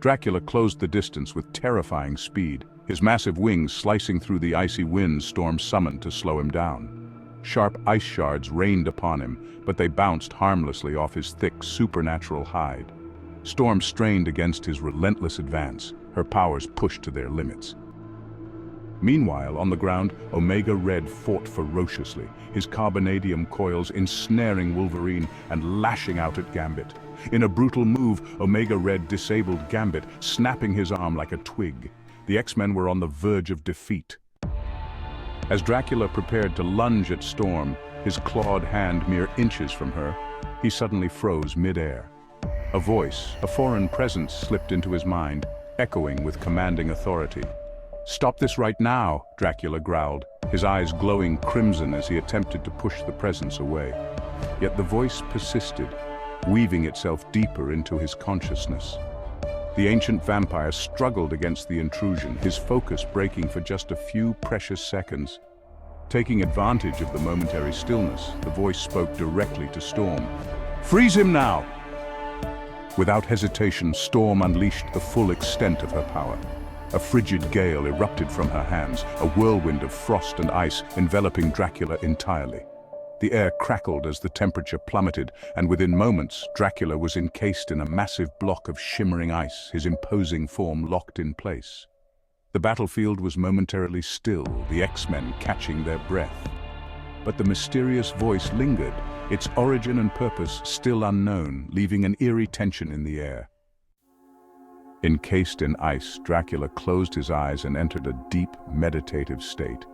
Dracula closed the distance with terrifying speed, his massive wings slicing through the icy wind Storm summoned to slow him down. Sharp ice shards rained upon him, but they bounced harmlessly off his thick, supernatural hide. Storm strained against his relentless advance, her powers pushed to their limits. Meanwhile, on the ground, Omega Red fought ferociously, his carbonadium coils ensnaring Wolverine and lashing out at Gambit. In a brutal move, Omega Red disabled Gambit, snapping his arm like a twig. The X-Men were on the verge of defeat. As Dracula prepared to lunge at Storm, his clawed hand mere inches from her, he suddenly froze mid-air. A voice, a foreign presence slipped into his mind, echoing with commanding authority. "Stop this right now," Dracula growled, his eyes glowing crimson as he attempted to push the presence away. Yet the voice persisted, weaving itself deeper into his consciousness. The ancient vampire struggled against the intrusion, his focus breaking for just a few precious seconds. Taking advantage of the momentary stillness, the voice spoke directly to Storm. "Freeze him now!" Without hesitation, Storm unleashed the full extent of her power. A frigid gale erupted from her hands, a whirlwind of frost and ice enveloping Dracula entirely. The air crackled as the temperature plummeted, and within moments, Dracula was encased in a massive block of shimmering ice, his imposing form locked in place. The battlefield was momentarily still, the X-Men catching their breath. But the mysterious voice lingered, its origin and purpose still unknown, leaving an eerie tension in the air. Encased in ice, Dracula closed his eyes and entered a deep, meditative state,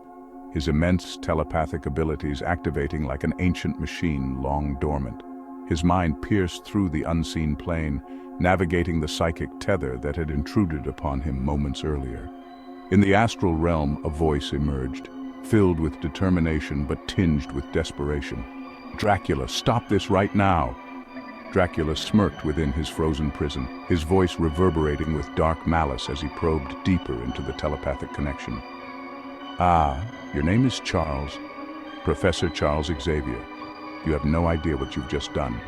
his immense telepathic abilities activating like an ancient machine long dormant. His mind pierced through the unseen plane, navigating the psychic tether that had intruded upon him moments earlier. In the astral realm, a voice emerged, filled with determination but tinged with desperation. "Dracula, stop this right now!" Dracula smirked within his frozen prison, his voice reverberating with dark malice as he probed deeper into the telepathic connection. "Ah, your name is Charles, Professor Charles Xavier. You have no idea what you've just done."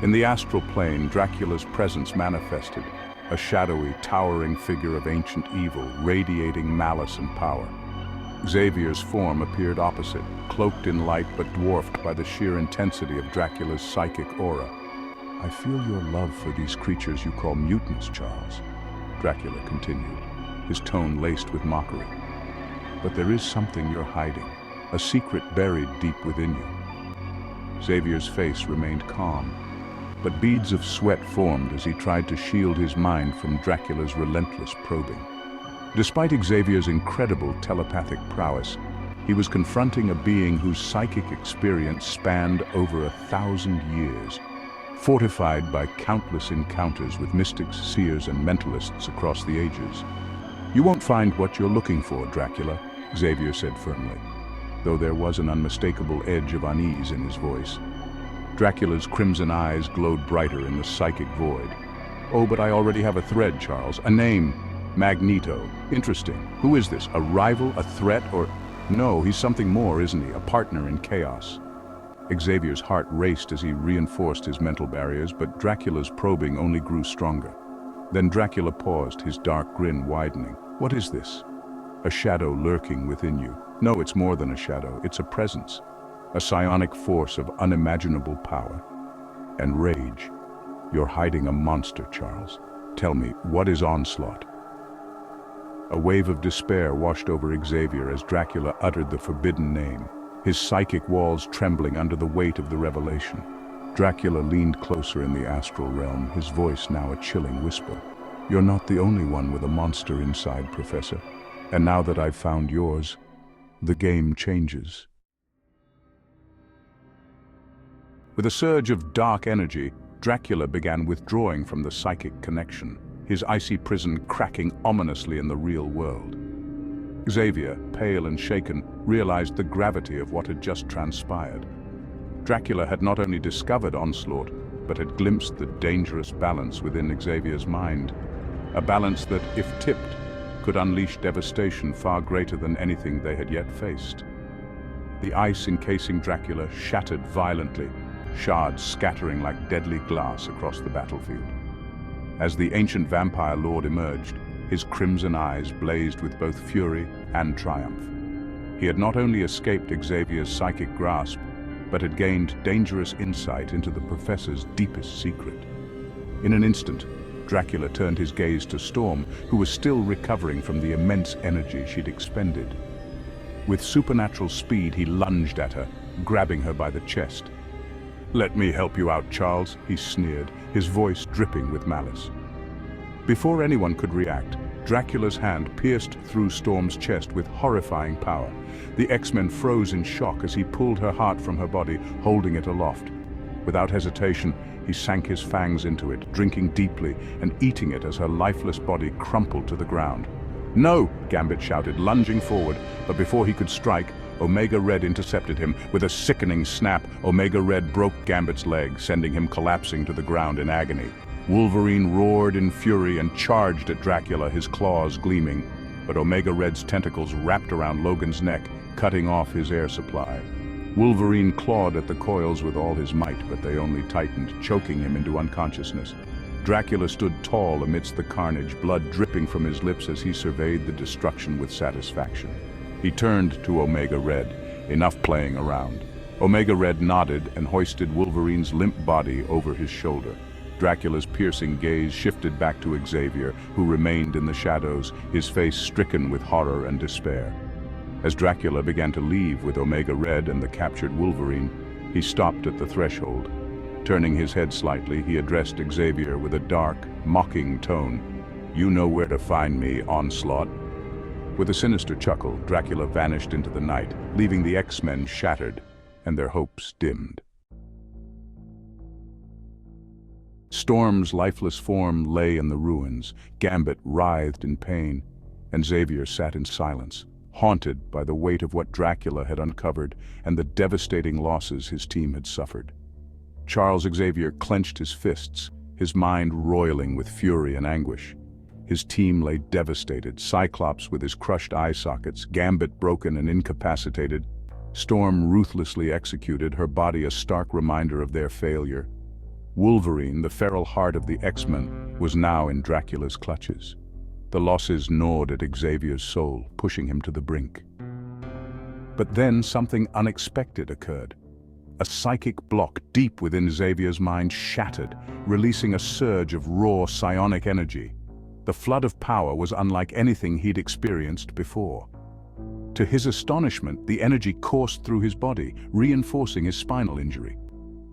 In the astral plane, Dracula's presence manifested, a shadowy, towering figure of ancient evil, radiating malice and power. Xavier's form appeared opposite, cloaked in light but dwarfed by the sheer intensity of Dracula's psychic aura. "I feel your love for these creatures you call mutants, Charles," Dracula continued, his tone laced with mockery. "But there is something you're hiding, a secret buried deep within you." Xavier's face remained calm, but beads of sweat formed as he tried to shield his mind from Dracula's relentless probing. Despite Xavier's incredible telepathic prowess, he was confronting a being whose psychic experience spanned over 1,000 years, fortified by countless encounters with mystics, seers, and mentalists across the ages. "You won't find what you're looking for, Dracula," Xavier said firmly, though there was an unmistakable edge of unease in his voice. Dracula's crimson eyes glowed brighter in the psychic void. "Oh, but I already have a thread, Charles. A name. Magneto. Interesting. Who is this? A rival? A threat? Or... No, he's something more, isn't he? A partner in chaos." Xavier's heart raced as he reinforced his mental barriers, but Dracula's probing only grew stronger. Then Dracula paused, his dark grin widening. "What is this?" "A shadow lurking within you." "No, it's more than a shadow. It's a presence. A psionic force of unimaginable power and rage. You're hiding a monster, Charles. Tell me, what is Onslaught?" A wave of despair washed over Xavier as Dracula uttered the forbidden name, his psychic walls trembling under the weight of the revelation. Dracula leaned closer in the astral realm, his voice now a chilling whisper. "You're not the only one with a monster inside, Professor. And now that I've found yours, the game changes." With a surge of dark energy, Dracula began withdrawing from the psychic connection, his icy prison cracking ominously in the real world. Xavier, pale and shaken, realized the gravity of what had just transpired. Dracula had not only discovered Onslaught, but had glimpsed the dangerous balance within Xavier's mind. A balance that, if tipped, could unleash devastation far greater than anything they had yet faced. The ice encasing Dracula shattered violently, shards scattering like deadly glass acrox the battlefield. As the ancient vampire lord emerged, his crimson eyes blazed with both fury and triumph. He had not only escaped Xavier's psychic grasp, but had gained dangerous insight into the professor's deepest secret. In an instant, Dracula turned his gaze to Storm, who was still recovering from the immense energy she'd expended. With supernatural speed, he lunged at her, grabbing her by the chest. "Let me help you out, Charles," he sneered, his voice dripping with malice. Before anyone could react, Dracula's hand pierced through Storm's chest with horrifying power. The X-Men froze in shock as he pulled her heart from her body, holding it aloft. Without hesitation, he sank his fangs into it, drinking deeply and eating it as her lifeless body crumpled to the ground. "No!" Gambit shouted, lunging forward, but before he could strike, Omega Red intercepted him. With a sickening snap, Omega Red broke Gambit's leg, sending him collapsing to the ground in agony. Wolverine roared in fury and charged at Dracula, his claws gleaming, but Omega Red's tentacles wrapped around Logan's neck, cutting off his air supply. Wolverine clawed at the coils with all his might, but they only tightened, choking him into unconsciousness. Dracula stood tall amidst the carnage, blood dripping from his lips as he surveyed the destruction with satisfaction. He turned to Omega Red. "Enough playing around." Omega Red nodded and hoisted Wolverine's limp body over his shoulder. Dracula's piercing gaze shifted back to Xavier, who remained in the shadows, his face stricken with horror and despair. As Dracula began to leave with Omega Red and the captured Wolverine, he stopped at the threshold. Turning his head slightly, he addressed Xavier with a dark, mocking tone. "You know where to find me, Onslaught." With a sinister chuckle, Dracula vanished into the night, leaving the X-Men shattered and their hopes dimmed. Storm's lifeless form lay in the ruins. Gambit writhed in pain, and Xavier sat in silence, haunted by the weight of what Dracula had uncovered and the devastating losses his team had suffered. Charles Xavier clenched his fists, his mind roiling with fury and anguish. His team lay devastated, Cyclops with his crushed eye sockets, Gambit broken and incapacitated, Storm ruthlessly executed, her body a stark reminder of their failure. Wolverine, the feral heart of the X-Men, was now in Dracula's clutches. The losses gnawed at Xavier's soul, pushing him to the brink. But then something unexpected occurred. A psychic block deep within Xavier's mind shattered, releasing a surge of raw psionic energy. The flood of power was unlike anything he'd experienced before. To his astonishment, the energy coursed through his body, reinforcing his spinal injury.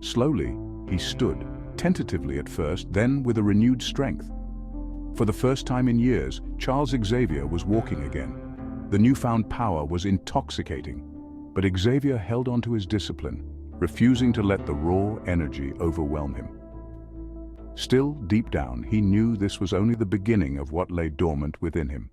Slowly, he stood, tentatively at first, then with a renewed strength. For the first time in years, Charles Xavier was walking again. The newfound power was intoxicating, but Xavier held on to his discipline, refusing to let the raw energy overwhelm him. Still, deep down, he knew this was only the beginning of what lay dormant within him.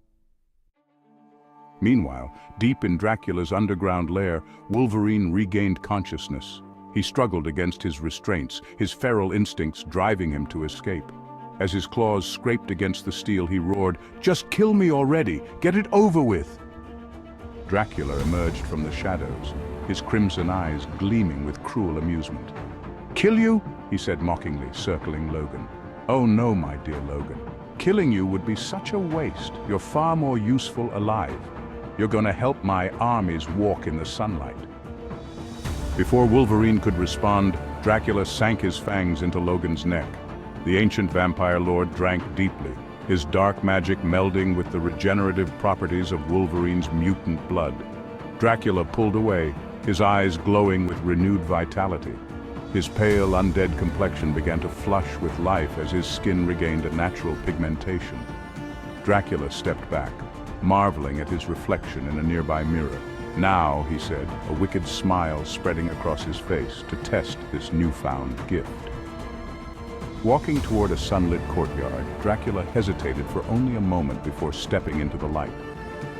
Meanwhile, deep in Dracula's underground lair, Wolverine regained consciousness. He struggled against his restraints, his feral instincts driving him to escape. As his claws scraped against the steel, he roared, "Just kill me already! Get it over with!" Dracula emerged from the shadows, his crimson eyes gleaming with cruel amusement. "Kill you?" he said mockingly, circling Logan. "Oh no, my dear Logan. Killing you would be such a waste. You're far more useful alive. You're gonna help my armies walk in the sunlight." Before Wolverine could respond, Dracula sank his fangs into Logan's neck. The ancient vampire lord drank deeply, his dark magic melding with the regenerative properties of Wolverine's mutant blood. Dracula pulled away, his eyes glowing with renewed vitality. His pale, undead complexion began to flush with life as his skin regained a natural pigmentation. Dracula stepped back, marveling at his reflection in a nearby mirror. "Now," he said, a wicked smile spreading across his face to test this newfound gift. Walking toward a sunlit courtyard, Dracula hesitated for only a moment before stepping into the light.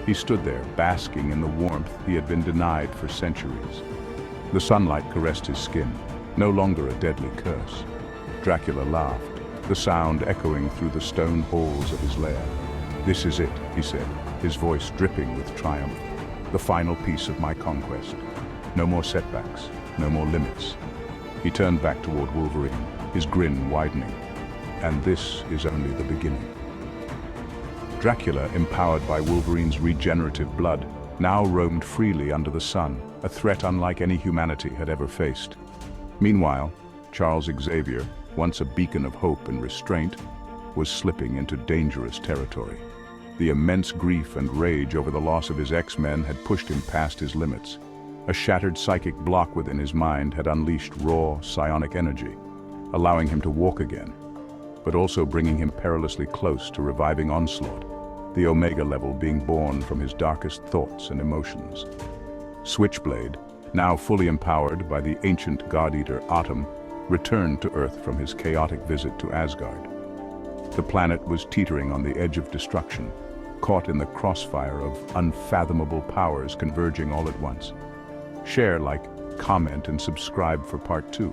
He stood there, basking in the warmth he had been denied for centuries. The sunlight caressed his skin, no longer a deadly curse. Dracula laughed, the sound echoing through the stone halls of his lair. "This is it," he said, his voice dripping with triumph. "The final piece of my conquest. No more setbacks, no more limits. He turned back toward Wolverine, his grin widening. And this is only the beginning. Dracula, empowered by Wolverine's regenerative blood, now roamed freely under the sun, a threat unlike any humanity had ever faced. Meanwhile, Charles Xavier, once a beacon of hope and restraint, was slipping into dangerous territory. The immense grief and rage over the loss of his X-Men had pushed him past his limits. A shattered psychic block within his mind had unleashed raw, psionic energy, allowing him to walk again, but also bringing him perilously close to reviving Onslaught, the Omega level being born from his darkest thoughts and emotions. Switchblade, now fully empowered by the ancient God-Eater Atum, returned to Earth from his chaotic visit to Asgard. The planet was teetering on the edge of destruction, caught in the crossfire of unfathomable powers converging all at once. Share, like, comment, and subscribe for part 2.